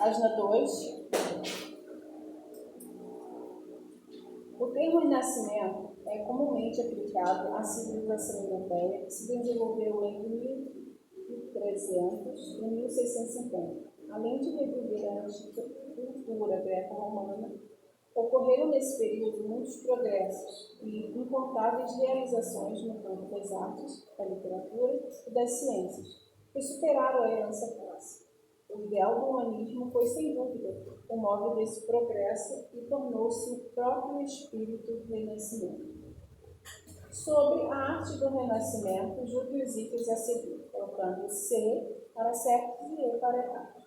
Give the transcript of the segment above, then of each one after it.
Página 2. O termo Renascimento é comumente aplicado à civilização europeia que se desenvolveu entre 1300 e 1650. Além de reviver a antiga cultura greco-romana, ocorreram nesse período muitos progressos e incontáveis realizações no campo das artes, da literatura e das ciências, que superaram a herança clássica. O ideal do humanismo foi, sem dúvida, o móvel desse progresso e tornou-se o próprio espírito do Renascimento. Sobre a arte do Renascimento, julgue os itens a seguir, colocando C para certos e E para errados.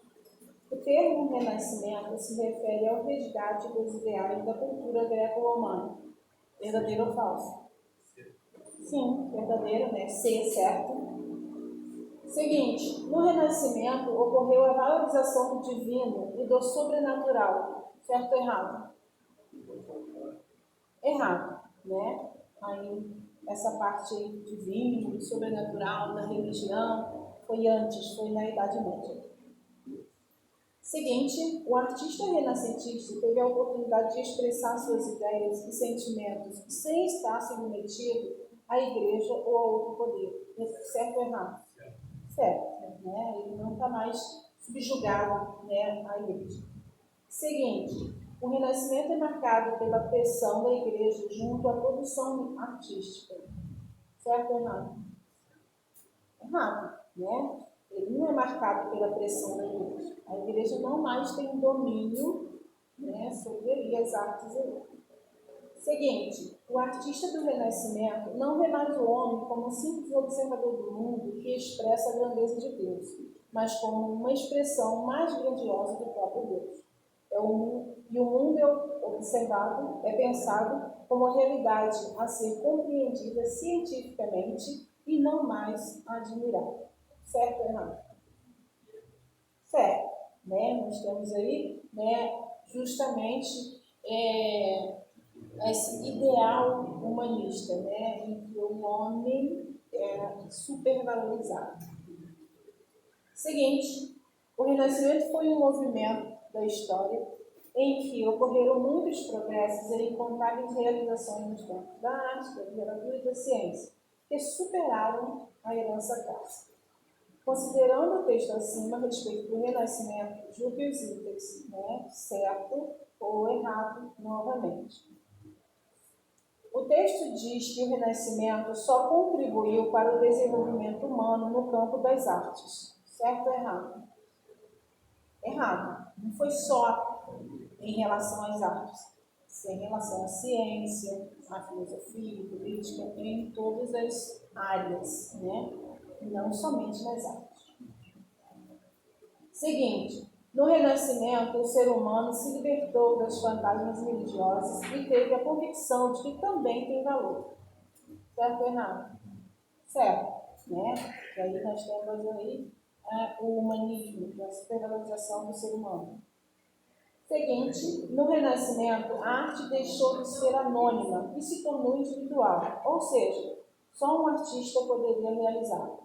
O termo Renascimento se refere ao resgate dos ideais da cultura greco-romana. Verdadeiro ou falso? Sim, verdadeiro, né? C, certo? Seguinte, no Renascimento ocorreu a valorização do divino e do sobrenatural. Certo ou errado? Errado, né? Aí, essa parte aí do divino, do sobrenatural, da religião, foi antes, foi na Idade Média. Seguinte, o artista renascentista teve a oportunidade de expressar suas ideias e sentimentos sem estar submetido à igreja ou a outro poder. Certo ou errado? Certo, né? Ele não está mais subjugado, né, à igreja. Seguinte, o Renascimento é marcado pela pressão da igreja junto à produção artística. Certo ou errado? Errado, né? Ele não é marcado pela pressão da igreja. A igreja não mais tem domínio, né, sobre as artes. Seguinte, o artista do Renascimento não vê mais o homem como um simples observador do mundo que expressa a grandeza de Deus, mas como uma expressão mais grandiosa do próprio Deus. E o mundo é observado, é pensado como a realidade a ser compreendida cientificamente e não mais admirada. Certo ou errado? Certo. Né? Nós temos aí, né, justamente esse ideal humanista, né, em que o homem é supervalorizado. Seguinte, o Renascimento foi um movimento da história em que ocorreram muitos progressos e incontáveis realizações nos campos da arte, da literatura e da ciência, que superaram a herança clássica. Considerando o texto acima a respeito do Renascimento, julgue os itens, né, certo ou errado novamente. O texto diz que o Renascimento só contribuiu para o desenvolvimento humano no campo das artes. Certo ou errado? Errado. Não foi só em relação às artes, em relação à ciência, à filosofia, política, em todas as áreas, né? Não somente nas artes. Seguinte, no Renascimento, o ser humano se libertou das fantasmas religiosas e teve a convicção de que também tem valor. Certo ou errado? Certo, né? E aí nós temos aí o humanismo, a supervalorização do ser humano. Seguinte, no Renascimento, a arte deixou de ser anônima e se tornou individual, ou seja, só um artista poderia realizá-la.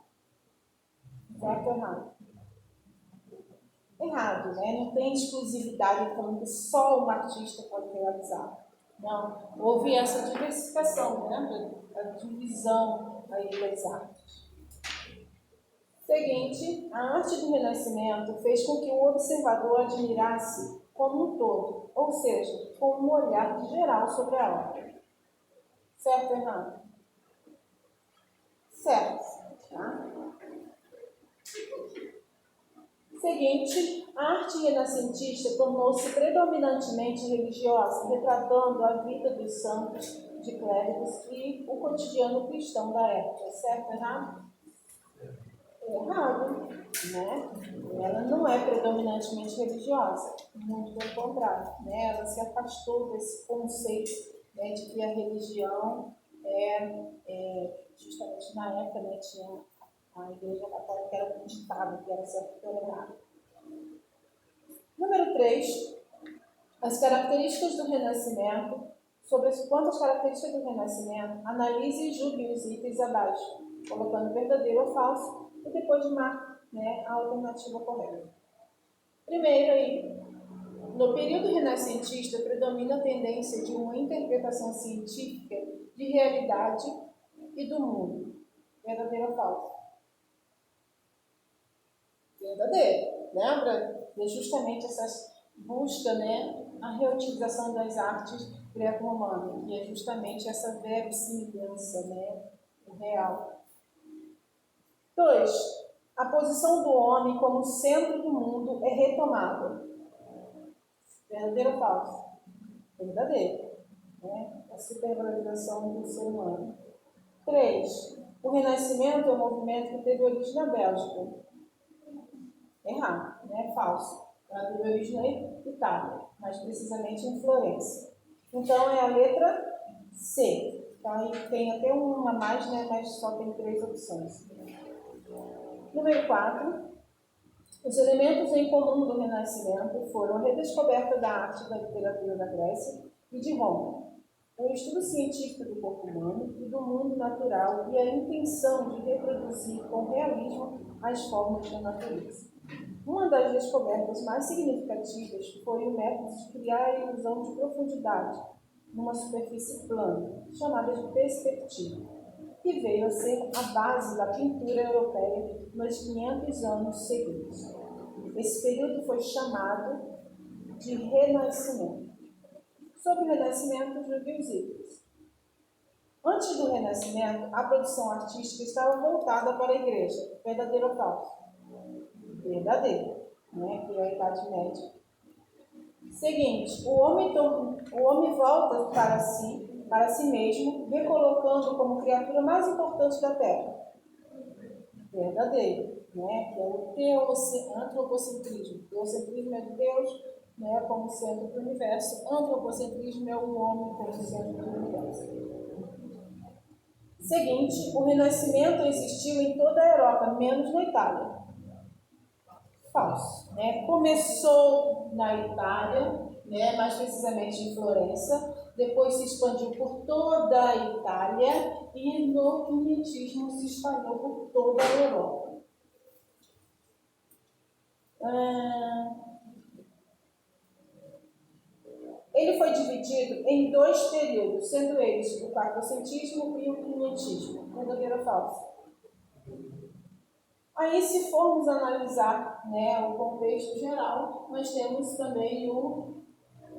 Certo ou errado? Errado, né? Não tem exclusividade falando que só um artista pode realizar. Não, houve essa diversificação, né? A divisão aí das artes. Seguinte, a arte do Renascimento fez com que o observador admirasse como um todo, ou seja, com um olhar geral sobre a obra. Certo ou errado? Certo. Tá? Seguinte, a arte renascentista tornou-se predominantemente religiosa, retratando a vida dos santos, de clérigos e o cotidiano cristão da época. Certo ou errado? Errado, né? Ela não é predominantemente religiosa, muito pelo contrário, né? Ela se afastou desse conceito, né, de que a religião justamente na época, né, tinha a Igreja Católica, que era um ditado, que era sempre tolerado. Número 3, as características do Renascimento. Quanto às características do Renascimento, analise e julgue os itens abaixo, colocando verdadeiro ou falso, e depois marque, né, a alternativa correta. Primeiro aí, no período renascentista predomina a tendência de uma interpretação científica de realidade e do mundo. Verdadeiro ou falso? Verdadeiro. Lembra? É justamente essa busca, né, a reutilização das artes greco-romanas, que é justamente essa verossimilhança, né, real. 2. A posição do homem como centro do mundo é retomada. Verdadeiro ou falso? Verdadeiro. Né? A supervalorização do ser humano. 3. O Renascimento é um movimento que teve origem na Bélgica. Errado, né? Falso. Ela teve origem na Itália, mais precisamente em Florença. Então é a letra C. Então aí tem até uma a mais, né? Mas só tem 3 opções. Número 4. Os elementos em comum do Renascimento foram a redescoberta da arte e da literatura da Grécia e de Roma, o estudo científico do corpo humano e do mundo natural e a intenção de reproduzir com realismo as formas da natureza. Uma das descobertas mais significativas foi o método de criar a ilusão de profundidade numa superfície plana, chamada de perspectiva, que veio a ser a base da pintura europeia nos 500 anos seguintes. Esse período foi chamado de Renascimento. Sobre o Renascimento, Júlio os ídolos. Antes do Renascimento, a produção artística estava voltada para a igreja. Verdadeiro ou falso? Verdadeiro, né? Que é a Idade Média. Seguinte, o homem volta para si mesmo, recolocando como criatura mais importante da Terra. Verdadeiro, né? Que é o antropocentrismo. O teocentrismo é de Deus, né, como centro do universo. Antropocentrismo é o homem como centro do universo. Seguinte, o Renascimento existiu em toda a Europa, menos na Itália. Falso, né? Começou na Itália, né, mais precisamente em Florença, depois se expandiu por toda a Itália e no quinhentismo se espalhou por toda a Europa. Ele foi dividido em 2 períodos, sendo eles o quatrocentismo e o quinhentismo. Verdadeiro ou falso? Aí, se formos analisar, né, o contexto geral, nós temos também o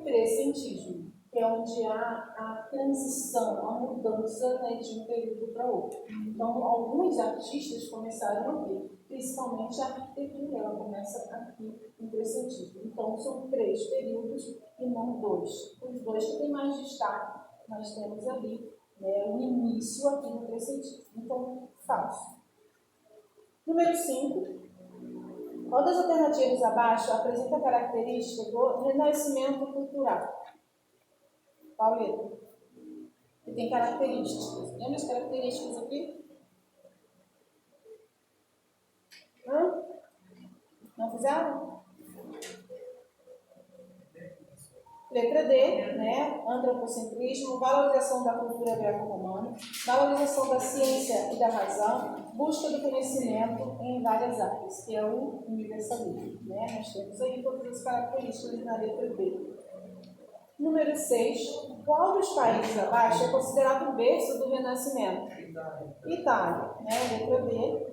trecentismo, que é onde há a transição, a mudança, né, de um período para outro. Então, alguns artistas começaram aqui, principalmente a arquitetura, ela começa aqui no trecentismo. Então, são 3 períodos e não 2. Os 2 que têm mais destaque, nós temos ali, né, o início aqui no trecentismo. Então, falso. Número 5. Qual das alternativas abaixo apresenta a característica do renascimento cultural? Pauleta. Que tem características. Lembra as características aqui? Não fizeram? Letra D, né? Antropocentrismo, valorização da cultura greco-romana, valorização da ciência e da razão, busca do conhecimento em várias áreas, que é o universalismo, né? Nós temos aí todas as características na letra B. Número 6. Qual dos países abaixo é considerado o berço do Renascimento? Itália, né? Letra B.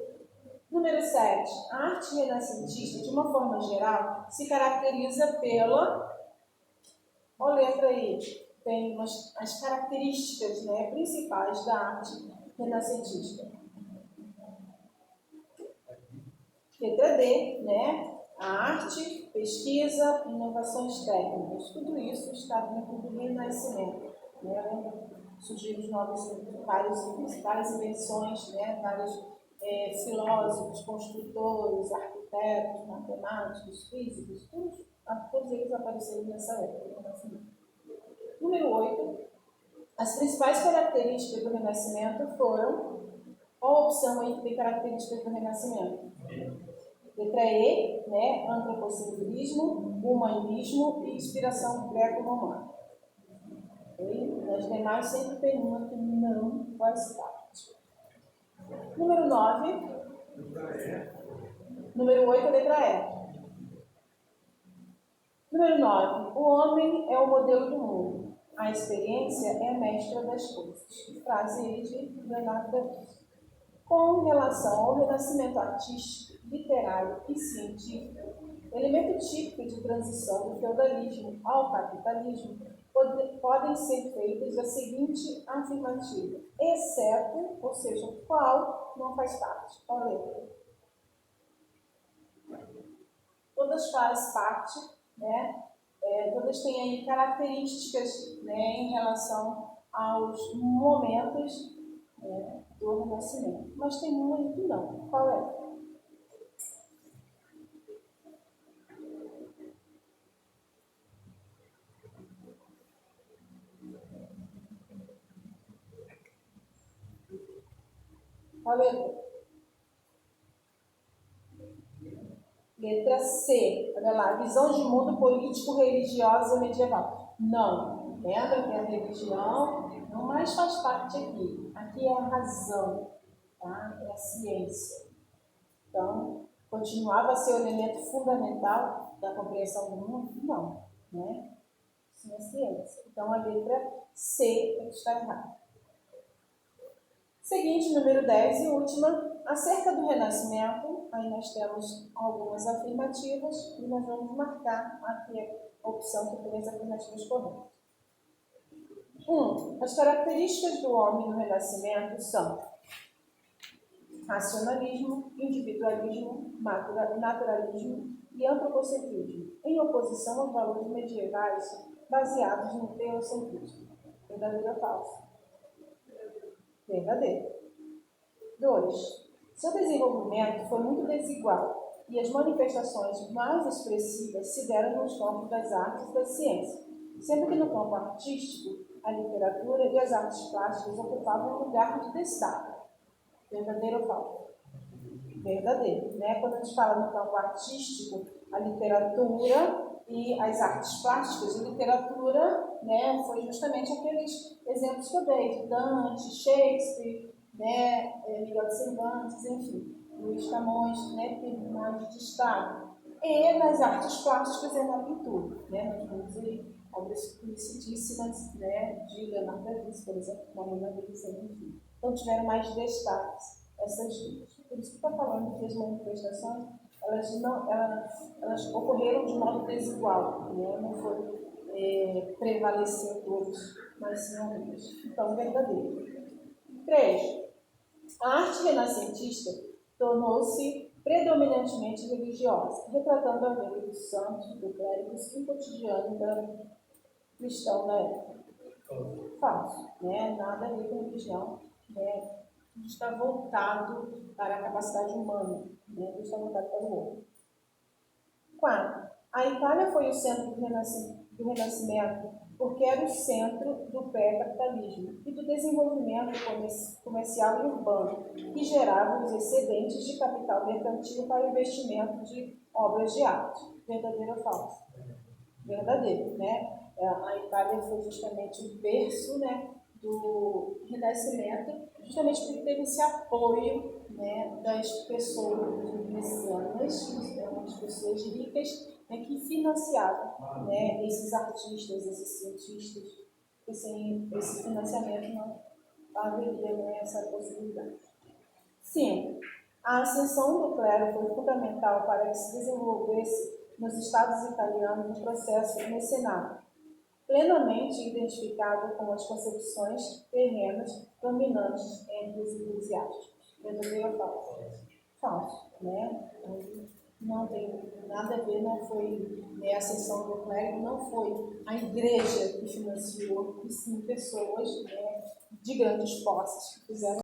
Número 7. A arte renascentista, de uma forma geral, se caracteriza pela... Olha a letra aí. Tem as características, né, principais da arte renascentista. Letra D, né? A arte, pesquisa, inovações técnicas. Tudo isso está dentro do Renascimento. Né? Surgiram várias invenções, né? Vários filósofos, construtores, arquitetos, matemáticos, físicos, todos eles apareceram nessa época do Renascimento. Número 8. As principais características do Renascimento foram... Qual a opção aí que tem características do Renascimento? Letra E, né? Antropocentrismo, humanismo e inspiração greco-romana. Nas demais sempre tem uma que não faz parte. Número 9. Número 8, letra E. 9. O homem é o modelo do mundo. A experiência é a mestra das coisas. Frase aí de Leonardo da Vinci. Com relação ao renascimento artístico, literário e científico, elemento típico de transição do feudalismo ao capitalismo, podem ser feitas a seguinte afirmativa, exceto, ou seja, qual não faz parte. Qual letra? Todas fazem parte, né? Todas têm aí características, né, em relação aos momentos, né, do Renascimento. Mas tem uma que não. Qual é? Qual letra? Letra C. Olha lá, visão de mundo político-religiosa medieval. Não. Lembra que a religião não mais faz parte aqui. Aqui é a razão, tá? É a ciência. Então, continuava a ser o elemento fundamental da compreensão do mundo? Não, né? Sim, a ciência. Então, a letra C é que está errada. Seguinte, número 10 e última. Acerca do Renascimento, aí nós temos algumas afirmativas e nós vamos marcar aqui a opção que tem as afirmativas corretas. 1. As características do homem no Renascimento são racionalismo, individualismo, naturalismo e antropocentrismo, em oposição aos valores medievais baseados no teocentrismo. Verdadeiro ou falso? Verdadeiro. 2. Seu desenvolvimento foi muito desigual e as manifestações mais expressivas se deram nos campos das artes e da ciência, sendo que no campo artístico, a literatura e as artes plásticas ocupavam um lugar de destaque. Verdadeiro ou falso? Verdadeiro, né? Quando a gente fala no campo artístico, a literatura e as artes plásticas, a literatura, né, foi justamente aqueles exemplos que eu dei, de Dante, Shakespeare, né, Miguel de Cervantes, enfim, Luís Camões, né, que teve mais destaque. E nas artes plásticas é na pintura, né? Nós temos aí obras conhecidíssimas, né, de Leonardo da Vinci, por exemplo, uma Mona Lisa, enfim. Então tiveram mais destaques essas duas. Por isso que está falando que as manifestações elas ocorreram de modo desigual, né? Não foi prevalecer todos, mas sim alguns. Então, verdadeiro. 3. A arte renascentista tornou-se predominantemente religiosa, retratando a vida dos santos, do clérigos e o cotidiano cristão da época. Falso, né? Nada a ver com religião, né? Está voltado para a capacidade humana, né? Está voltado para o outro. 4. A Itália foi o centro do Renascimento porque era o centro do pré-capitalismo e do desenvolvimento comercial e urbano, que gerava os excedentes de capital mercantil para o investimento de obras de arte. Verdadeiro ou falso? Verdadeiro, né? A Itália foi justamente o berço, né, do Renascimento, justamente porque teve esse apoio, né, das pessoas mecenas, das pessoas ricas, né, que financiavam, né, esses artistas, esses cientistas, e sem esse financiamento não haveria, né, essa possibilidade. 5. A ascensão do clero foi fundamental para que se desenvolvesse nos estados italianos um processo mecenário, plenamente identificado com as concepções terrenas dominantes entre os eclesiásticos. Verdadeiro ou falso? Falso, né? Não tem nada a ver, não foi, né, a ascensão do clero, não foi a igreja que financiou, e sim pessoas, né, de grandes posses que fizeram